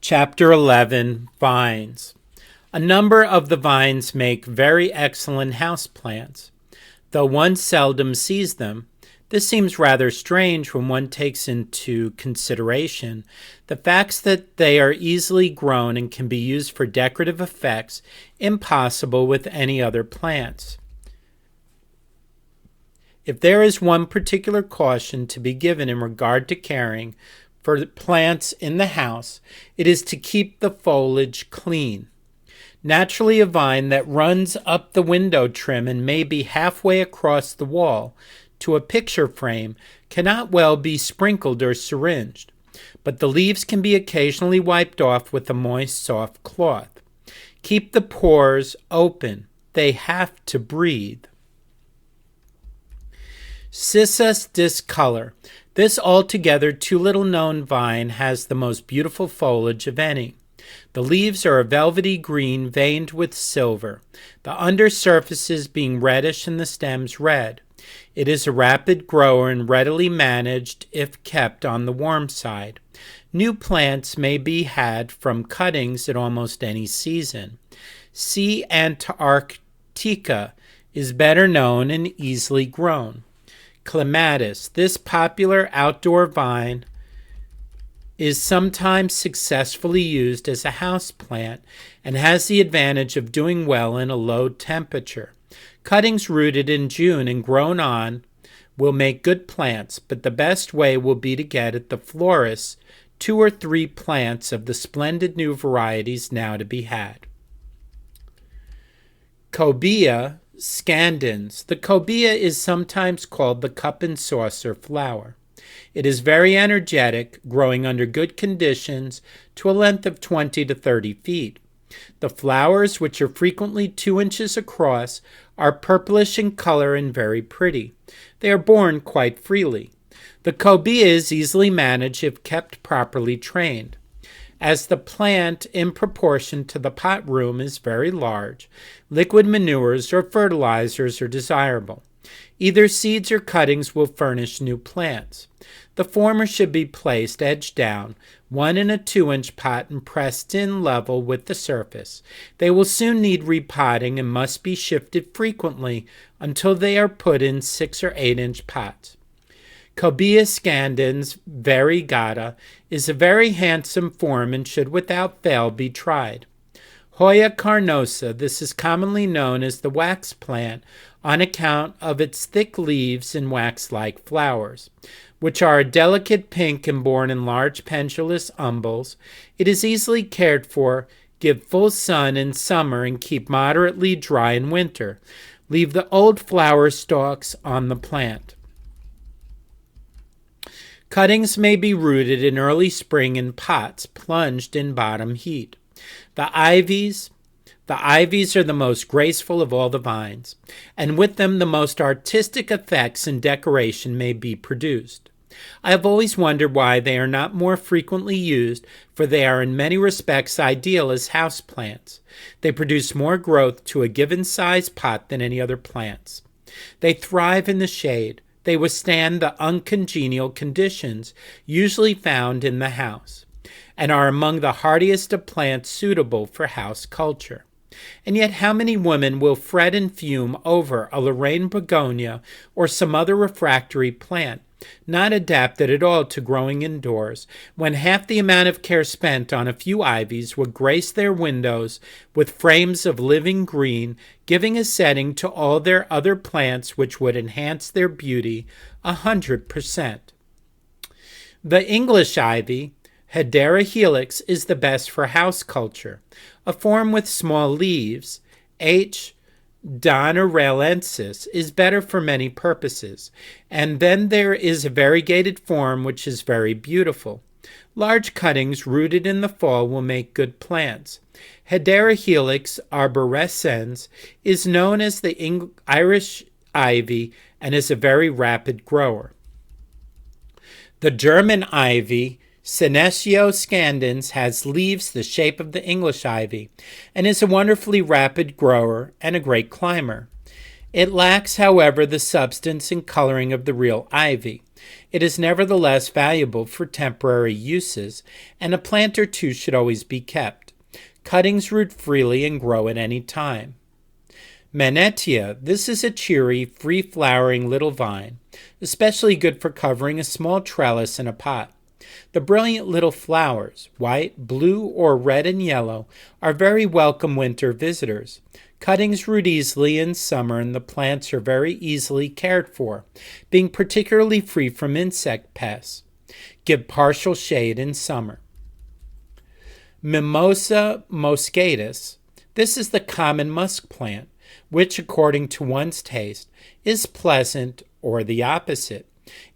Chapter 11, Vines. A number of the vines make very excellent houseplants. Though one seldom sees them, this seems rather strange when one takes into consideration the facts that they are easily grown and can be used for decorative effects impossible with any other plants. If there is one particular caution to be given in regard to caring for plants in the house, it is to keep the foliage clean. Naturally, a vine that runs up the window trim and may be halfway across the wall to a picture frame cannot well be sprinkled or syringed, but the leaves can be occasionally wiped off with a moist, soft cloth. Keep the pores open. They have to breathe. Sissis discolor. This altogether too little known vine has the most beautiful foliage of any. The leaves are a velvety green veined with silver, the under surfaces being reddish and the stems red. It is a rapid grower and readily managed if kept on the warm side. New plants may be had from cuttings at almost any season. C. Antarctica is better known and easily grown. Clematis. This popular outdoor vine is sometimes successfully used as a house plant and has the advantage of doing well in a low temperature. Cuttings rooted in June and grown on will make good plants, but the best way will be to get at the florists 2 or 3 plants of the splendid new varieties now to be had. Cobia scandens. The cobia is sometimes called the cup and saucer flower. It is very energetic, growing under good conditions to a length of 20 to 30 feet. The flowers, which are frequently 2 inches across, are purplish in color and very pretty. They are borne quite freely. The cobia is easily managed if kept properly trained. As the plant, in proportion to the pot room, is very large, liquid manures or fertilizers are desirable. Either seeds or cuttings will furnish new plants. The former should be placed edge down, one in a 2-inch pot and pressed in level with the surface. They will soon need repotting and must be shifted frequently until they are put in 6 or 8-inch pots. Cobia scandens variegata is a very handsome form and should without fail be tried. Hoya carnosa, this is commonly known as the wax plant on account of its thick leaves and wax-like flowers, which are a delicate pink and borne in large pendulous umbels. It is easily cared for, give full sun in summer and keep moderately dry in winter. Leave the old flower stalks on the plant. Cuttings may be rooted in early spring in pots plunged in bottom heat. The ivies are the most graceful of all the vines, and with them the most artistic effects and decoration may be produced. I have always wondered why they are not more frequently used, for they are in many respects ideal as house plants. They produce more growth to a given size pot than any other plants. They thrive in the shade. They withstand the uncongenial conditions usually found in the house, and are among the hardiest of plants suitable for house culture. And yet how many women will fret and fume over a Lorraine begonia or some other refractory plant, not adapted at all to growing indoors, when half the amount of care spent on a few ivies would grace their windows with frames of living green, giving a setting to all their other plants which would enhance their beauty 100%. The English ivy, Hedera helix, is the best for house culture. A form with small leaves, H. donarensis, is better for many purposes. And then there is a variegated form which is very beautiful. Large cuttings rooted in the fall will make good plants. Hedera helix arborescens is known as the Irish ivy and is a very rapid grower. The German ivy, Senecio scandens, has leaves the shape of the English ivy and is a wonderfully rapid grower and a great climber. It lacks, however, the substance and coloring of the real ivy. It is nevertheless valuable for temporary uses, and a plant or two should always be kept. Cuttings root freely and grow at any time. Manetia, this is a cheery, free-flowering little vine, especially good for covering a small trellis in a pot. The brilliant little flowers, white, blue, or red and yellow, are very welcome winter visitors. Cuttings root easily in summer, and the plants are very easily cared for, being particularly free from insect pests. Give partial shade in summer. Mimosa moscatus. This is the common musk plant, which, according to one's taste, is pleasant or the opposite.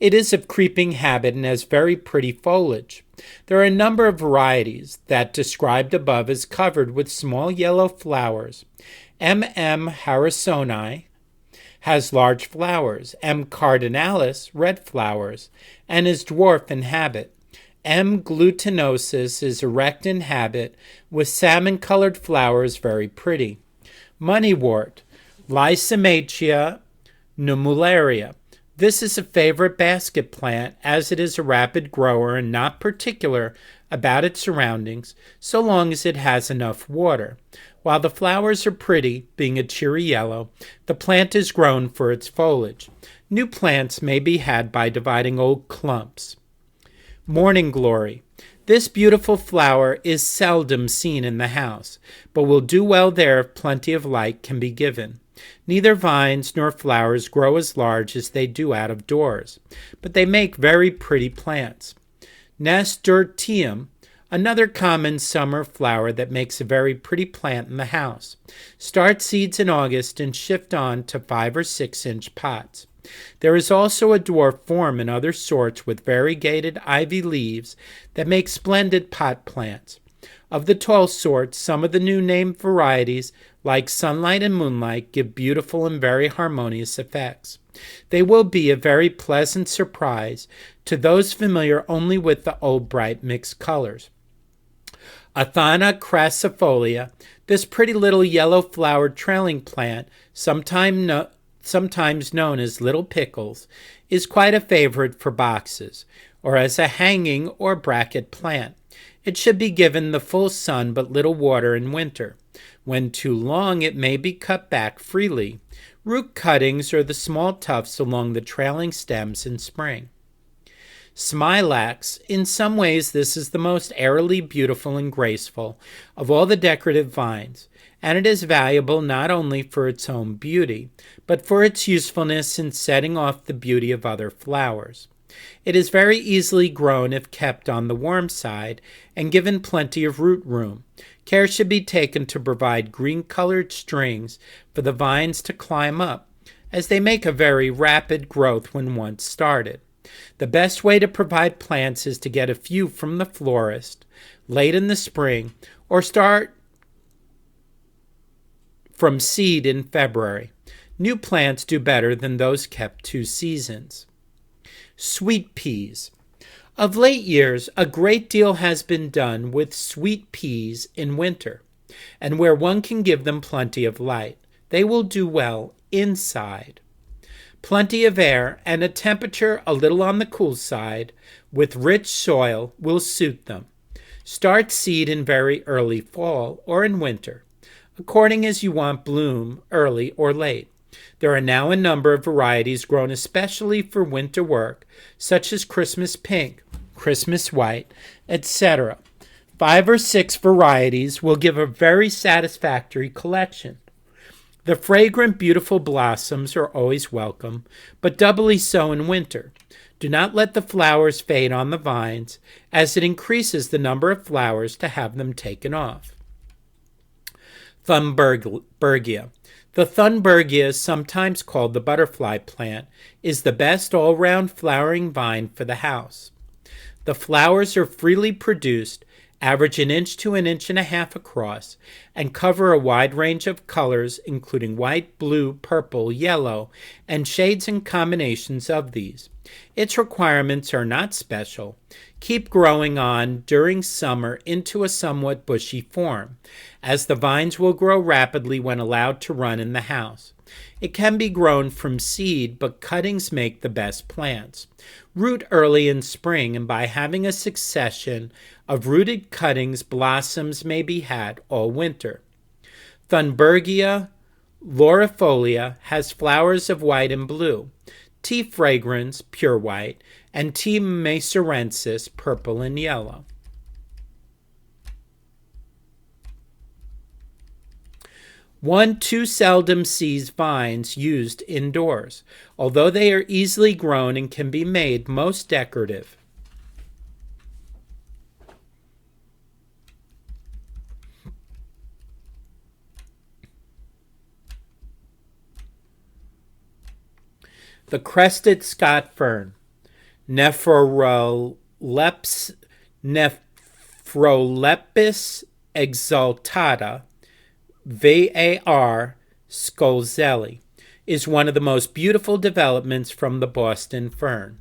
It is of creeping habit and has very pretty foliage. There are a number of varieties that, described above, is covered with small yellow flowers. M. harrisoni has large flowers. M. cardinalis, red flowers, and is dwarf in habit. M. glutinosus is erect in habit, with salmon-colored flowers very pretty. Moneywort, Lysimachia numularia. This is a favorite basket plant, as it is a rapid grower and not particular about its surroundings, so long as it has enough water. While the flowers are pretty, being a cheery yellow, the plant is grown for its foliage. New plants may be had by dividing old clumps. Morning Glory. This beautiful flower is seldom seen in the house, but will do well there if plenty of light can be given. Neither vines nor flowers grow as large as they do out of doors, but they make very pretty plants. Nasturtium, another common summer flower that makes a very pretty plant in the house. Start seeds in August and shift on to 5 or 6 inch pots. There is also a dwarf form and other sorts with variegated ivy leaves that make splendid pot plants. Of the tall sorts, some of the new named varieties, like Sunlight and Moonlight, give beautiful and very harmonious effects. They will be a very pleasant surprise to those familiar only with the old bright mixed colors. Athana crassifolia, this pretty little yellow-flowered trailing plant, sometimes known as little pickles, is quite a favorite for boxes, or as a hanging or bracket plant. It should be given the full sun but little water in winter. When too long, it may be cut back freely. Root cuttings are the small tufts along the trailing stems in spring. Smilax, in some ways this is the most airily beautiful and graceful of all the decorative vines, and it is valuable not only for its own beauty, but for its usefulness in setting off the beauty of other flowers. It is very easily grown if kept on the warm side and given plenty of root room. Care should be taken to provide green-colored strings for the vines to climb up, as they make a very rapid growth when once started. The best way to provide plants is to get a few from the florist late in the spring or start from seed in February. New plants do better than those kept 2 seasons. Sweet peas. Of late years, a great deal has been done with sweet peas in winter, and where one can give them plenty of light, they will do well inside. Plenty of air and a temperature a little on the cool side, with rich soil, will suit them. Start seed in very early fall or in winter, according as you want bloom, early or late. There are now a number of varieties grown especially for winter work, such as Christmas pink, Christmas white, etc. 5 or 6 varieties will give a very satisfactory collection. The fragrant, beautiful blossoms are always welcome, but doubly so in winter. Do not let the flowers fade on the vines, as it increases the number of flowers to have them taken off. Thunbergia. The Thunbergia, sometimes called the butterfly plant, is the best all-round flowering vine for the house. The flowers are freely produced, average 1 inch to 1.5 inches across, and cover a wide range of colors, including white, blue, purple, yellow, and shades and combinations of these. Its requirements are not special. Keep growing on during summer into a somewhat bushy form, as the vines will grow rapidly when allowed to run in the house. It can be grown from seed, but cuttings make the best plants. Root early in spring, and by having a succession of rooted cuttings, blossoms may be had all winter. Thunbergia laurifolia has flowers of white and blue, T. fragrans, pure white, and T. macerensis, purple and yellow. One too seldom sees vines used indoors, although they are easily grown and can be made most decorative. The crested Scot fern, Nephrolepis exaltata, var. Scolzelli, is one of the most beautiful developments from the Boston fern.